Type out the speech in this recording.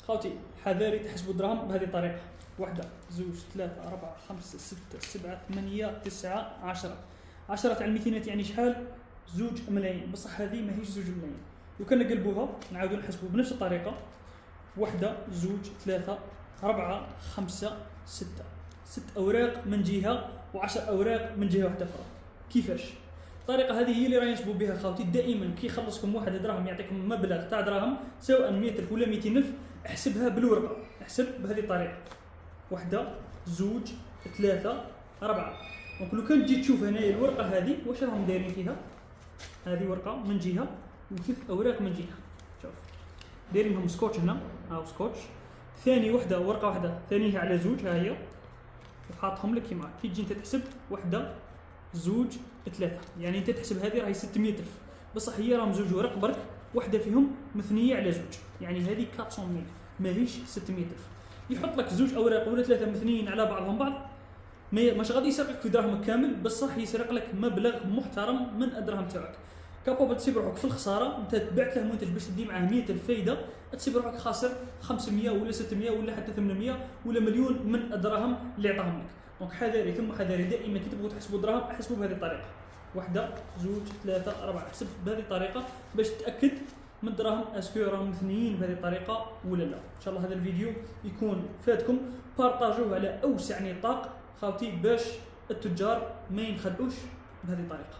خوتي حذاري تحسبوا الدراهم بهذه الطريقه. 1 2 3 4 5 6 7 8 9 10. 10 تاع الميتينات يعني شحال؟ 2 ملايين. بصح هذه ماهيش 2 ملايين. لو كان نقلبوها نعاودوا نحسبوا بنفس الطريقه. 1 2 3 4 5 6. 6 اوراق من جهه و10 اوراق من جهه واحده اخرى. كيفاش؟ الطريقه هذه هي اللي راهي نحسبوا بها خوتي. دائما كي يخلصكم واحد دراهم يعطيكم مبلغ تاع دراهم سواء 100,000 ولا 200,000، احسبها بالورقه. احسب بهذه الطريقه. 1 2 3 4. دونك لو كان تجي تشوف هنايا الورقه هذه واش راهم دايرين فيها. هذه ورقه من جهه وثلاث اوراق من جهه. شوف دايرين لهم سكوتش هنا، هاو سكوتش. ثاني وحده ورقه واحده ثانيها على 2 ها هي، وحاطهم لك كيما كي تجي انت تحسب 1 2 3. يعني انت تحسب هذه راهي 600,000 بصح هي راهم 2 ورق برك، وحده فيهم مثنيه على 2، يعني هذه 400,000 ماهيش 600,000. يحط لك 2 اوراق ولا 3 مثنيين على بعضهم بعض، ماش غادي يسرقك في دراهمك كامل، بصح يسرق لك مبلغ محترم من الدراهم تاعك. كابابل تسيب روحك في الخساره. انت بعت له منتج باش تدي معاه 100,000 فايده، تسيب روحك خاسر 500 ولا 600 ولا حتى 800 ولا مليون من الدراهم اللي عطاهم لك. دونك حذاري ثم حذاري، دائما كي تبغوا تحسبوا الدراهم احسبوا بهذه الطريقه. 1 2 3 4. احسب بهذه الطريقه باش تتاكد من الدراهم اسكو راهم مثنيين بهذه الطريقه ولا لا. ان شاء الله هذا الفيديو يكون فاتكم. بارطاجوه على اوسع نطاق خوتي باش التجار ما ينخدعوش بهذه الطريقه.